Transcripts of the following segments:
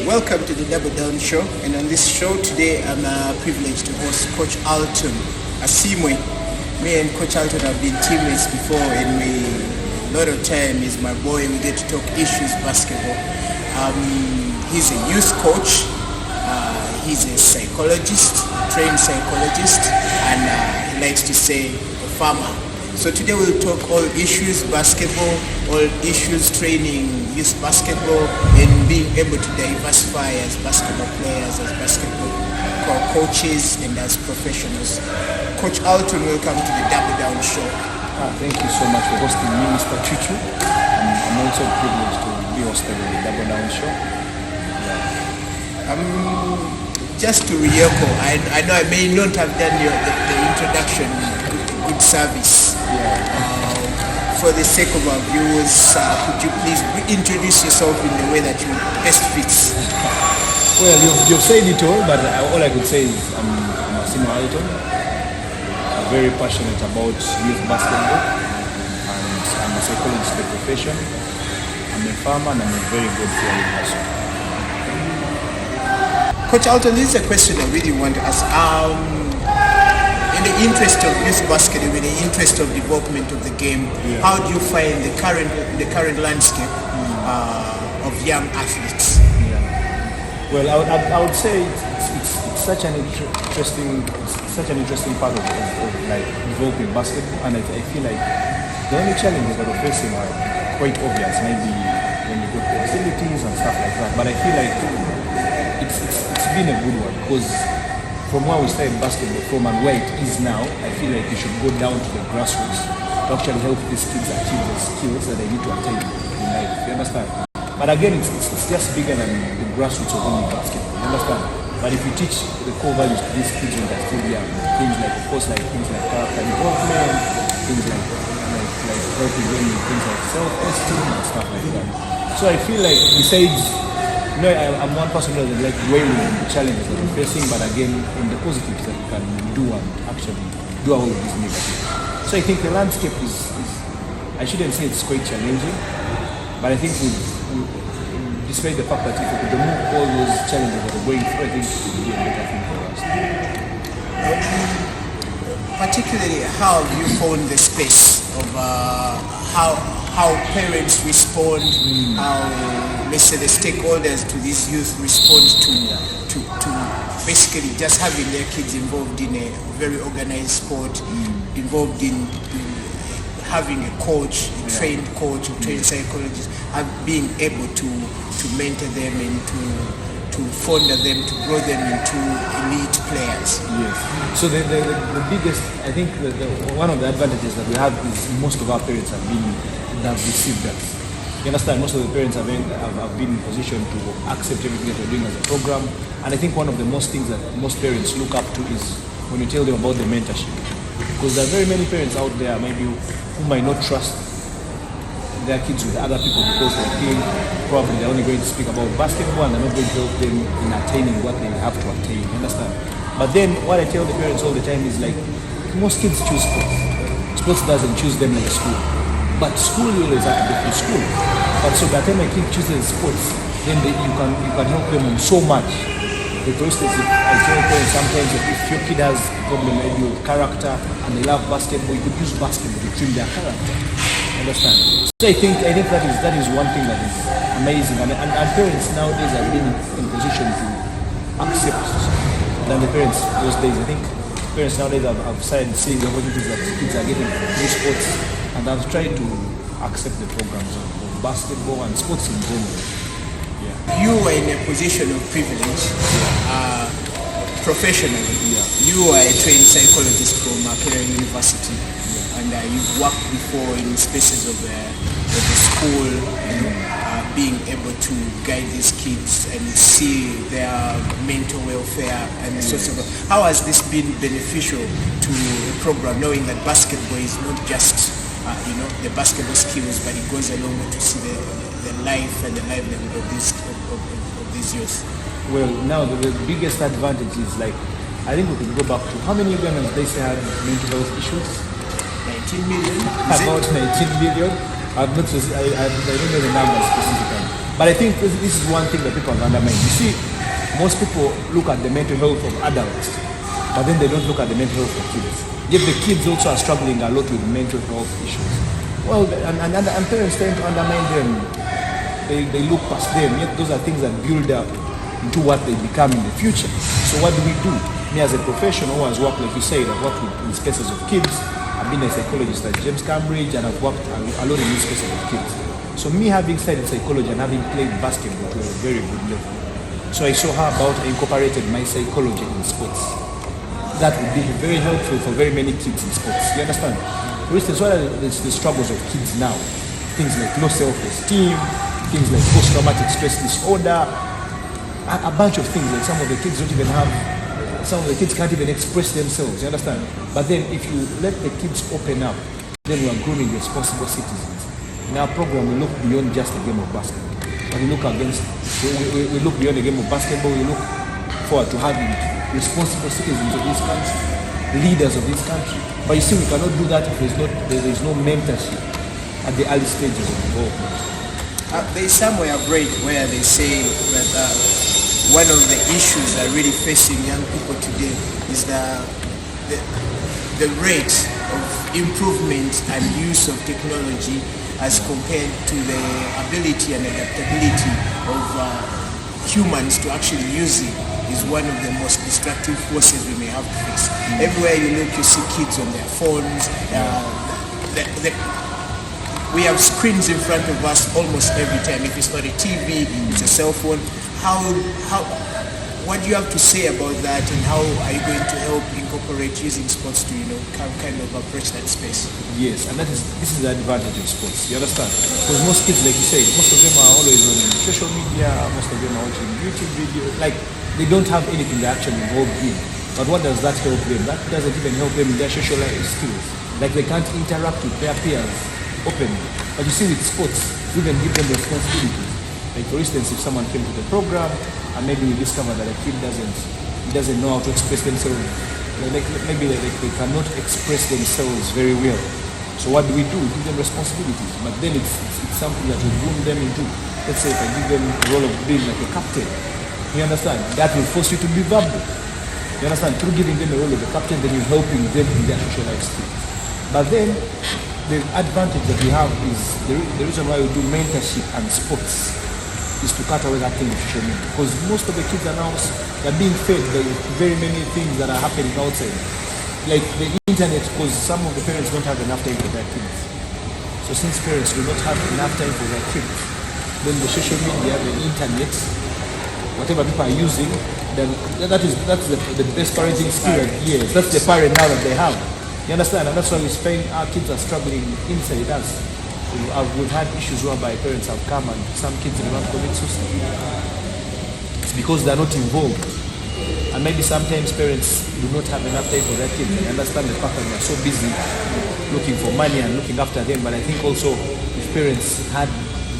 Welcome to the DoubleDown Show, and on this show today I'm privileged to host Coach Alton Asimwe. Me and Coach Alton have been teammates before, and a lot of time is my boy. We get to talk issues basketball. He's a youth coach, he's a psychologist, trained psychologist, and he likes to say a farmer. So today we'll talk all issues basketball, all issues training youth basketball, and being able to diversify as basketball players, as basketball coaches, and as professionals. Coach Alton, welcome to the DoubleDown Show. Thank you so much for hosting me, Mr. Cucu. I'm also privileged to be hosted on the DoubleDown Show. Just to re-echo, I know I may not have done the introduction good service. For the sake of our viewers, could you please introduce yourself in the way that you best fits? Well, you've said it all, but all I could say is I'm Asimwe Alton. I'm very passionate about youth basketball, and I'm a psychologist by profession. I'm a farmer, and I'm a very good player also. Coach Alton, this is a question I really want to ask. In the interest of youth basketball, in the interest of development of the game, how do you find the current landscape of young athletes? Well, I would say it's such an interesting part of like developing basketball, and I feel like the only challenges that we're facing are quite obvious. Maybe when you go to facilities and stuff like that. But I feel like it's been a good one, because from where we started basketball from and where it is now, I feel like we should go down to the grassroots to actually help these kids achieve the skills that they need to attain in life. You understand? But again, it's just bigger than the grassroots of only basketball. You understand? But if you teach the core values to these kids when they're still young, things like, of course, like things like character development, things like helping them in things like self-esteem and stuff like that. So I feel like besides, I'm one person who doesn't like dwelling on the challenges that we're facing, but again, in the positives that we can do and actually do away with these negatives. So I think the landscape is I shouldn't say it's quite challenging, but I think despite the fact that if we could remove all those challenges that we're going through, I think it would be a better thing for us. Particularly, how have you found the space of how parents respond, how, let's say, the stakeholders to these youth respond to basically just having their kids involved in a very organized sport, involved in having a coach, a trained coach, a trained psychologist, and being able to mentor them and to fonder them, to grow them into elite players. Yes. So the biggest, I think, one of the advantages that we have is most of our parents have received that. You understand, most of the parents have been in position to accept everything that we're doing as a program. And I think one of the most things that most parents look up to is when you tell them about the mentorship. Because there are very many parents out there maybe who might not trust their kids with other people because they think probably they're only going to speak about basketball and they're not going to help them in attaining what they have to attain. You understand? But then what I tell the parents all the time is like, most kids choose sports. Sports doesn't choose them like school. But school, you always have to go to school. But so by the time a kid chooses sports, then you can help them on so much. For instance, I tell parents sometimes that if your kid has a problem maybe with character and they love basketball, you could use basketball to trim their character. Understand? So I think that is one thing that is amazing, and parents nowadays are really in position to accept than the parents those days. I think parents nowadays have started seeing the opportunities that kids are getting through sports, and have tried to accept the programs of basketball and sports in general. Yeah. You were in a position of privilege professionally. Yeah. You are a trained psychologist from Makerere University. And you've worked before in spaces of the school, being able to guide these kids and see their mental welfare and sorts of. How has this been beneficial to the program, knowing that basketball is not just the basketball skills, but it goes along to see the life and the livelihood of these youth? Well, now the biggest advantage is, like, I think we could go back to how many Ugandans they say have mental health issues. 19 million? About 19 million. I don't know the numbers specifically. But I think this is one thing that people have undermined. You see, most people look at the mental health of adults, but then they don't look at the mental health of kids. Yet the kids also are struggling a lot with mental health issues. Well, and parents tend to undermine them. They look past them. Yet those are things that build up into what they become in the future. So what do? Me as a professional who has worked, like you said, I've worked with use cases of kids. I've been a psychologist at James Cambridge, and I've worked a lot in use cases of kids. So me having studied psychology and having played basketball to a very good level, so I saw how about I incorporated my psychology in sports. That would be very helpful for very many kids in sports. You understand? For instance, what are the struggles of kids now? Things like low self-esteem, things like post-traumatic stress disorder, a bunch of things that some of the kids don't even have. Some of the kids can't even express themselves, you understand? But then if you let the kids open up, then we are grooming responsible citizens. In our program, we look beyond just the game of basketball. But we look beyond the game of basketball, we look forward to having responsible citizens of this country, leaders of this country. But you see, we cannot do that if there is no mentorship at the early stages of development. There is somewhere I've read where they say that one of the issues that are really facing young people today is the rate of improvement and use of technology as compared to the ability and adaptability of humans to actually use it is one of the most destructive forces we may have to face. Everywhere you look, you see kids on their phones. We have screens in front of us almost every time. If it's not a TV, it's a cell phone. What do you have to say about that, and how are you going to help incorporate using sports to, kind of approach that space? Yes, and this is the advantage of sports. You understand? Because most kids, like you say, most of them are always on social media. Most of them are watching YouTube videos. Like, they don't have anything they're actually involved in. But what does that help them? That doesn't even help them in their social life skills. Like, they can't interact with their peers openly. But you see, with sports, you can give them responsibilities. Like, for instance, if someone came to the program and maybe we discover that a kid doesn't know how to express themselves, maybe they cannot express themselves very well. So what do? We give them responsibilities. But then it's something that we groom them into. Let's say if I give them the role of being like a captain, you understand? That will force you to be verbal. You understand? Through giving them the role of a captain, then you're helping them in their social life skills. But then the advantage that we have is the reason why we do mentorship and sports is to cut away that thing of social media. Because most of the kids are now, they're being fed by very many things that are happening outside. Like the internet, because some of the parents don't have enough time for their kids. So since parents do not have enough time for their kids, then the social media, the internet, whatever people are using, then that's the best parenting skill. Yes, that's the parent now that they have. You understand? And that's why we find our kids are struggling inside us. We've had issues whereby parents have come and some kids do not commit suicide. It's because they're not involved. And maybe sometimes parents do not have enough time for their kids. I understand the fact that they're so busy looking for money and looking after them. But I think also if parents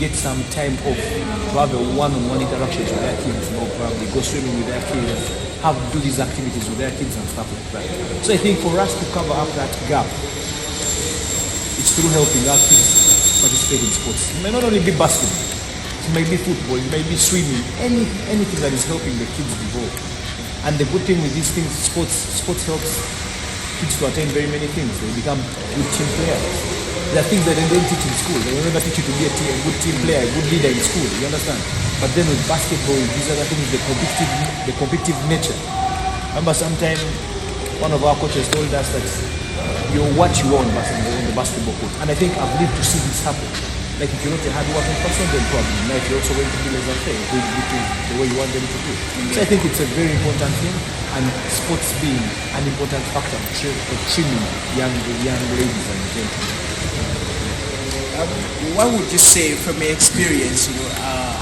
get some time off to have a one-on-one interaction with their kids, probably go swimming with their kids, do these activities with their kids and stuff like that. So I think for us to cover up that gap, it's through helping our kids participate in sports. It may not only be basketball, it may be football, it may be swimming, anything that is helping the kids evolve. And the good thing with these things, sports helps kids to attain very many things. They become good team players. There are things that they don't teach in school. They will never teach you to be a good team player, a good leader in school, you understand? But then with basketball, these other things, the competitive nature. Remember sometime one of our coaches told us that you're what you are on the basketball court. And I think I've lived to see this happen. Like if you're not a hard-working person, then probably in life you're also going to be less than fair, which is the way you want them to do. So I think it's a very important thing, and sports being an important factor for trimming young ladies and gentlemen. What would you say from your experience,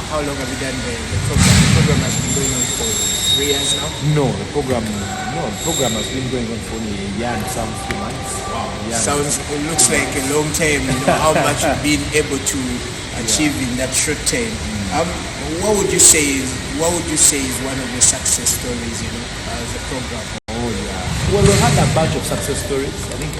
how long have you done the program? The program has been going on for 3 years now? No, the program has been going on for only a year and some few months. It looks like a long time, how much you've been able to achieve in that short time. What would you say is one of the success stories, as a program? Oh yeah. Well, we had a bunch of success stories. I think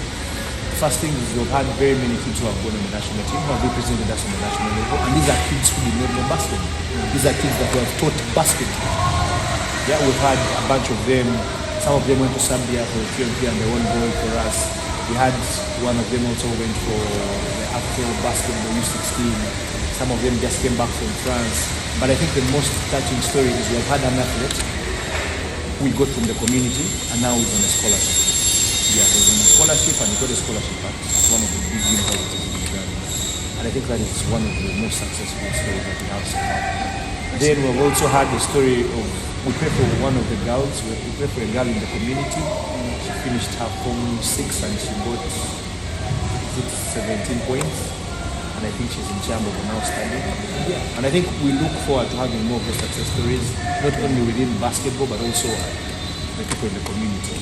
first thing is we've had very many kids who have gone on the national team, who have represented us on the national level, and these are kids who did not know basketball. These are kids that we have taught basketball. Yeah, we've had a bunch of them. Some of them went to Zambia for the QMP and they won gold for us. We had one of them also went for the Afro Basketball U16. Some of them just came back from France. But I think the most touching story is we have had an athlete who we got from the community and now he's on a scholarship. Yeah, he's on a scholarship and he got a scholarship at one of the big universities in Uganda. And I think that is one of the most successful stories that we have so far. Then we've also had the story of, we pray for one of the girls, we pray for a girl in the community. She finished her Form 6 and she got 17 points. And I think she's in Chambo now studying. Yeah. And I think we look forward to having more of those success stories, not only within basketball, but also the people in the community.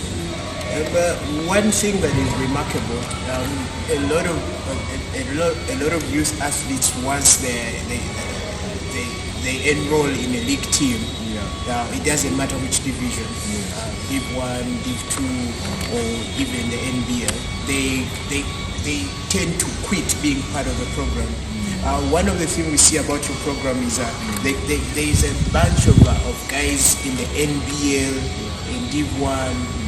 One thing that is remarkable, a lot of youth athletes, once they enroll in a league team, it doesn't matter which division, Div 1, Div 2, or even the NBL, they tend to quit being part of the program. One of the things we see about your program is there is a bunch of guys in the NBL, in Div 1,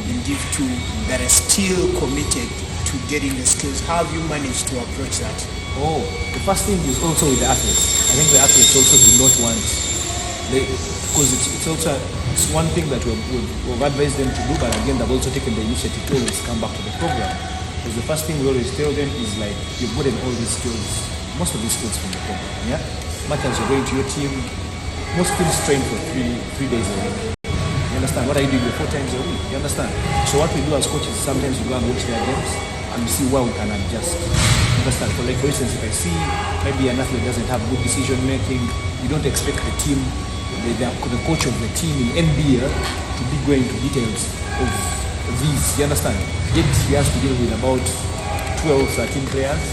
in Div 2 that are still committed to getting the skills. How have you managed to approach that? Oh, the first thing is also with the athletes. I think the athletes also do not want, because it's one thing that we've advised them to do, but again they've also taken the initiative to always come back to the program. Because the first thing we always tell them is like, you've gotten all these skills, most of these skills from the program, yeah? Much as you're going to your team, most teams train for three days a week. You understand? What are you doing 4 times a week? You understand? So what we do as coaches is sometimes we go and watch their games and we see where we can adjust. You understand? For instance, if I see maybe an athlete doesn't have good decision making, you don't expect the team, the coach of the team in NBA to be going to details of these. You understand? Yet he has to deal with about 12, 13 players.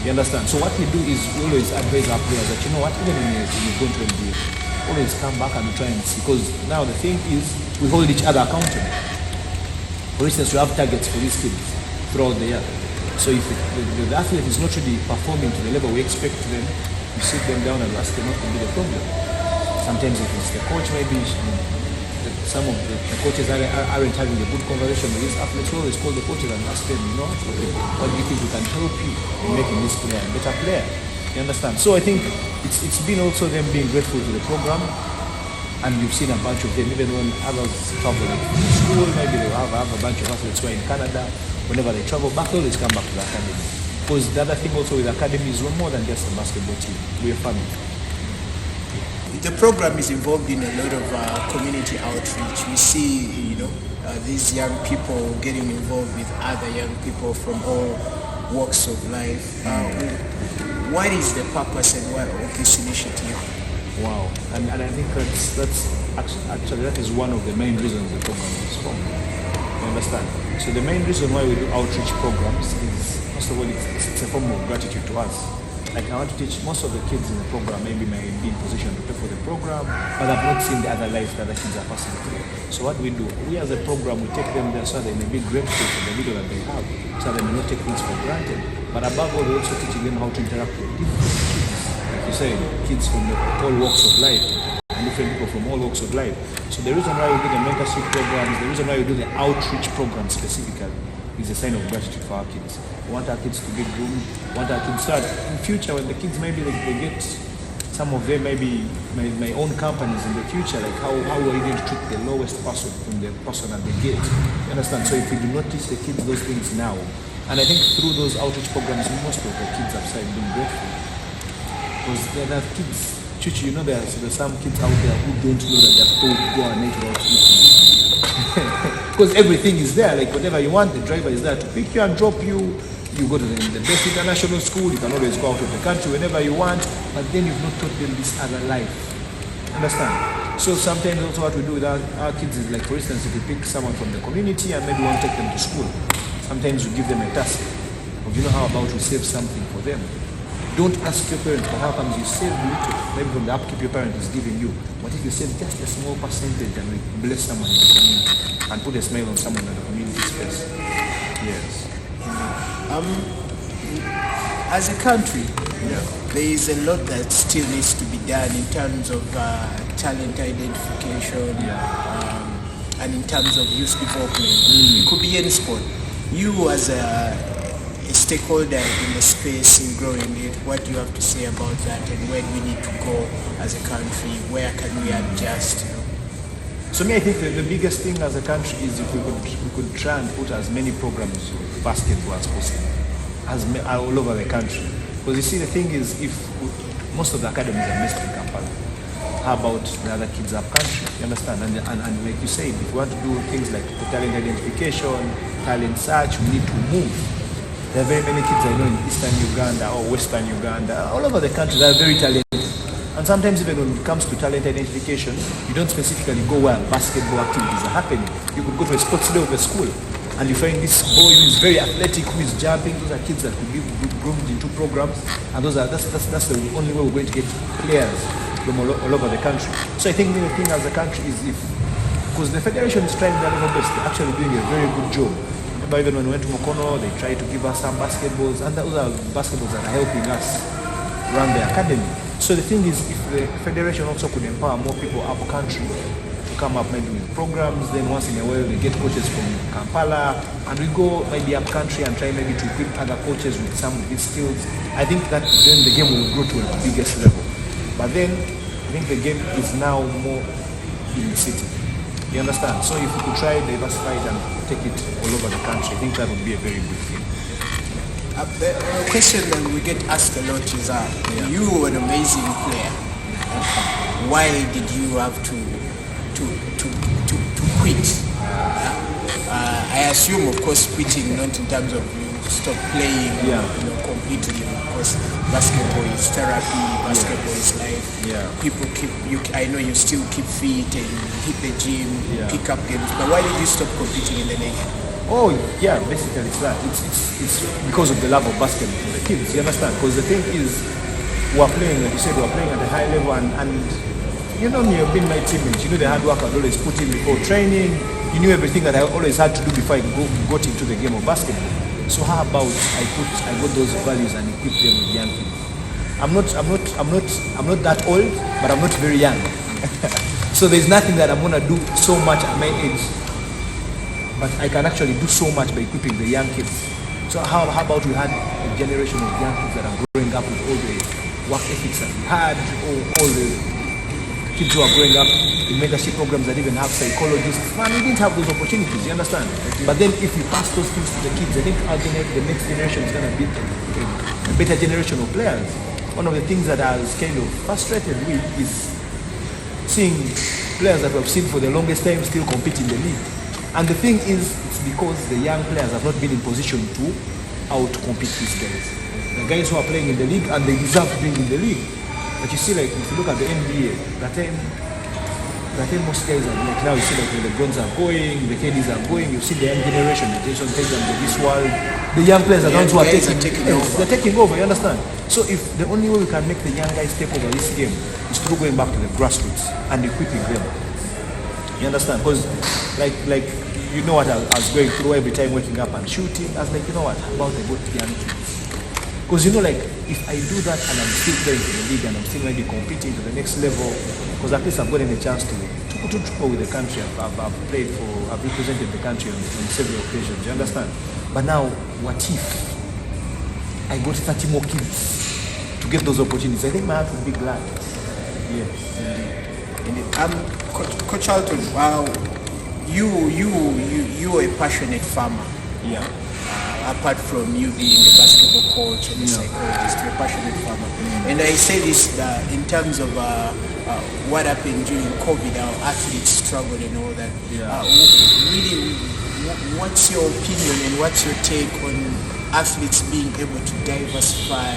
You understand? So what we do is we always advise our players that, you know what, even when you're going to NBA, always come back and try and see. Because now the thing is, we hold each other accountable. For instance, we have targets for these kids throughout the year. So if the athlete is not really performing to the level we expect them, we sit them down and ask them what can be the problem. Sometimes if it's the coach, maybe some of the coaches aren't having a good conversation with these athletes. We always call the coaches and ask them, you know, what do you think we can help you in making this player a better player? You understand? So I think it's been also them being grateful to the program, and you've seen a bunch of them, even when others travel to school, maybe they have a bunch of athletes who are in Canada. Whenever they travel back, they always come back to the academy. Because the other thing also with the academy is we're more than just a basketball team. We're a family. The program is involved in a lot of community outreach. We see, these young people getting involved with other young people from all walks of life. What is the purpose and why of this initiative? Wow, and I think that's actually that is one of the main reasons the program is formed. You understand? So the main reason why we do outreach programs is, first of all, it's a form of gratitude to us. Like I want to teach most of the kids in the program maybe may be in position to pay for the program, but I've not seen the other life that the kids are passing through. So what we do, we as a program, we take them there so they may be grateful for the little that they have, so they may not take things for granted. But above all, we're also teaching them how to interact with different kids. Like you said, kids from all walks of life, and different people from all walks of life. So the reason why we do the mentorship programs, the reason why we do the outreach program specifically, is a sign of gratitude for our kids. We want our kids to get groomed, we want our kids to start in future when the kids maybe they get, some of them maybe may own companies in the future, like how are you going to treat the lowest person from the person at the gate? You understand? So if we do not teach the kids those things now, and I think through those outreach programs, most of the kids have started being grateful. Because there are kids, Chuchi, there's some kids out there who don't know that they're told to go and make it out. Because everything is there, like whatever you want, the driver is there to pick you and drop you. You go to the best international school, you can always go out of the country whenever you want, but then you've not taught them this other life. Understand? So sometimes also what we do with our kids is like, for instance, if we pick someone from the community and maybe we want to take them to school, sometimes we give them a task of, how about we save something for them. Don't ask your parents, but how comes you save little, maybe from the upkeep your parent is giving you. What if you save just a small percentage and we bless someone in the community and put a smile on someone in the community's face? Yes. As a country, there is a lot that still needs to be done in terms of talent identification and in terms of youth development. It could be any sport. You as a stakeholder in the space in growing it, what do you have to say about that, and where do we need to go as a country? Where can we adjust? So me, I think the biggest thing as a country is if we could try and put as many programs of basketball as possible, all over the country. Because you see, the thing is, if most of the academies are based in Kampala, how about the other kids up country? You understand? And like you said, if we want to do things like talent identification, talent search, we need to move. There are very many kids I know in Eastern Uganda or Western Uganda, all over the country, they are very talented. And sometimes even when it comes to talent identification, you don't specifically go where basketball activities are happening. You could go to a sports day of a school and you find this boy who is very athletic, who is jumping. Those are kids that could be groomed into programs, and that's the only way we're going to get players from all over the country. So I think the thing as a country is because the federation is trying their level best, they're actually doing a very good job. Remember, even when we went to Mokono, they tried to give us some basketballs, and those are basketballs that are helping us run the academy. So the thing is, if the federation also could empower more people up country to come up maybe with programs, then once in a while they get coaches from Kampala, and we go maybe up country and try maybe to equip other coaches with some of these skills, I think that then the game will grow to a biggest level. But then I think the game is now more in the city. You understand? So if we could try diversify it and take it all over the country, I think that would be a very good thing. The question that we get asked a lot is, you were an amazing player. Why did you have to quit? I assume, of course, quitting not in terms of you stop playing, completely. Because basketball is therapy, basketball is life. People I know you still keep fit and hit the gym, pick up games. But why did you stop competing in the league? Oh yeah, basically it's that. It's because of the love of basketball for the kids. You understand? Because the thing is, we're playing, like you said, we're playing at a high level, and you know me, you've been my teammate. You know the hard work I'd always put in before training. You knew everything that I always had to do before I got into the game of basketball. So how about I got those values and equip them with young kids? I'm not that old, but I'm not very young. So there's nothing that I'm gonna do so much at my age. But I can actually do so much by equipping the young kids. So how about we had a generation of young kids that are growing up with all the work ethics that we had, all the kids who are growing up in mentorship programs that even have psychologists. Man, we didn't have those opportunities, you understand? But then if we pass those things to the kids, I think the next generation is going to be a better generation of players. One of the things that I was kind of frustrated with is seeing players that we have seen for the longest time still compete in the league. And the thing is, it's because the young players have not been in position to out-compete these guys. The guys who are playing in the league, and they deserve being in the league. But you see, like, if you look at the NBA, that time most guys are like, now you see like the LeBrons are going, the KDs are going, you see the young generation, the Jason Tatum, the this world, the young players are the ones who are taking over. They're taking over, you understand? So if the only way we can make the young guys take over this game is through going back to the grassroots and equipping them. You understand? Because like you know what I was going through every time waking up and shooting. I was like, you know what, how about I go to young kids? Because you know, like, if I do that and I'm still playing in the league and I'm still maybe competing to the next level, because at least I've gotten a chance to with the country. I've represented the country on several occasions, you understand? But now, what if I got 30 more kids to get those opportunities? I think my heart would be glad. Yes, indeed. Coach Alton, you are a passionate farmer. Yeah. Apart from you being a basketball coach and a psychologist, you're a passionate farmer. And I say this in terms of what happened during COVID, our athletes struggled and all that. Really, what's your opinion and what's your take on athletes being able to diversify,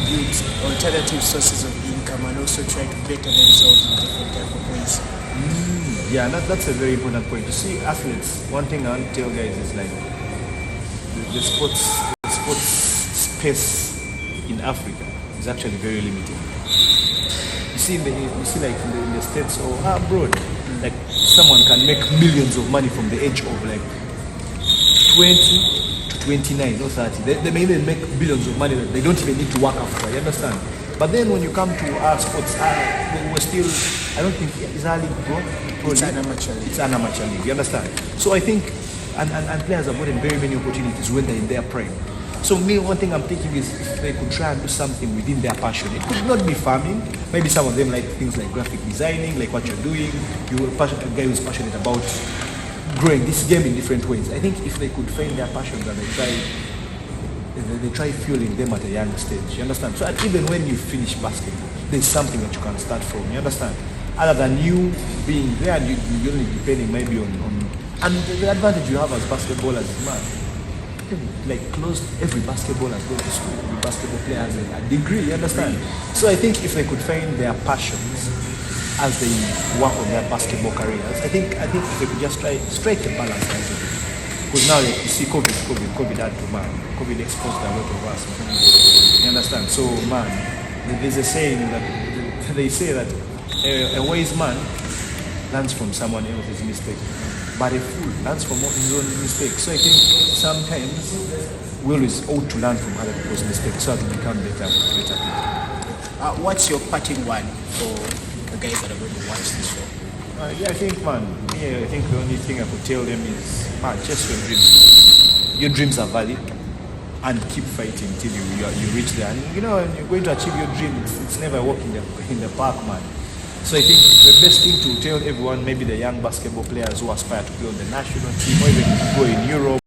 build alternative sources of income and also try to better themselves in different type of ways? Yeah, that's a very important point. You see, athletes, one thing I want to tell guys is like, the sports space in Africa is actually very limited. You see, like in the States or abroad, like someone can make millions of money from the age of like 20 to 29 or 30. They may even make billions of money that they don't even need to work after, you understand? But then when you come to our sports, we're still, I don't think, is our league pro? It's an amateur league. It's an amateur league, you understand? So I think, and players have gotten very many opportunities when they're in their prime. So me, one thing I'm thinking is if they could try and do something within their passion. It could not be farming. Maybe some of them like things like graphic designing, like what you're doing. You're a guy who's passionate about growing this game in different ways. I think if they could find their passions and they try fueling them at a young stage, you understand? So even when you finish basketball, there's something that you can start from, you understand? Other than you being there, and you're only depending maybe on and the advantage you have as basketballers is, man, like every basketballer has gone to school, every basketball player has a degree, you understand? So I think if they could find their passions as they work on their basketball careers, I think if they could just try strike a balance a little bit. Because now you see COVID had to, man, COVID exposed a lot of us, man. You understand? So man, there's a saying that they say that a wise man learns from someone else's mistake, but a fool learns from his own mistakes. So I think sometimes we always ought to learn from other people's mistakes so that we become better people. What's your parting one for the guys that are going to watch this show? I think the only thing I could tell them is, man, chase your dreams. Your dreams are valid, and keep fighting till you reach there. And you know, when you're going to achieve your dream, it's never a walk in the park, man. So I think the best thing to tell everyone, maybe the young basketball players who aspire to play on the national team or even go in Europe,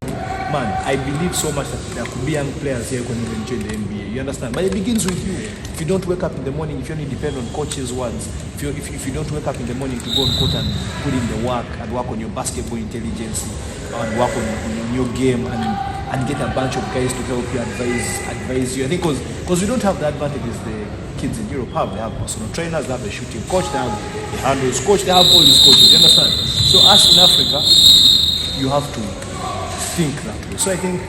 man, I believe so much that there could be young players here who can even join the NBA. You understand? But it begins with you. If you don't wake up in the morning, if you only depend on coaches' words, if you don't wake up in the morning to go on court and put in the work and work on your basketball intelligence and work on your game and get a bunch of guys to help you advise you. I think because we don't have the advantages the kids in Europe have. They have personal trainers, they have a shooting coach, they have a handles coach, they have all these coaches. You understand? So us in Africa, you have to think that way. So I think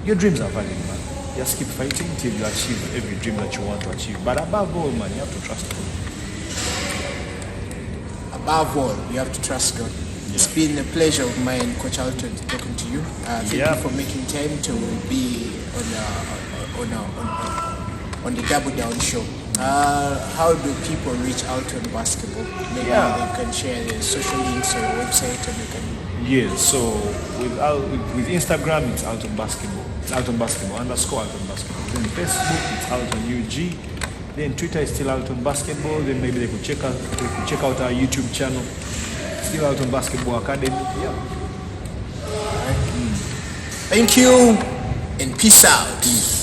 your dreams are valid, man. Just keep fighting till you achieve every dream that you want to achieve. But above all, man, you have to trust God. Above all, you have to trust God. Yeah. It's been a pleasure of mine, Coach Alton, talking to you. Thank you for making time to be on the DoubleDown Show. How do people reach Alton Basketball? Maybe they can share the social links or website, and they can. Yes, so with Instagram it's Alton Basketball. It's Alton Basketball _ Alton Basketball. Then Facebook it's Alton UG. Then Twitter is still Alton Basketball. Then maybe they could check out our YouTube channel. Still Alton Basketball Academy. Yeah. All right. Thank you and peace out.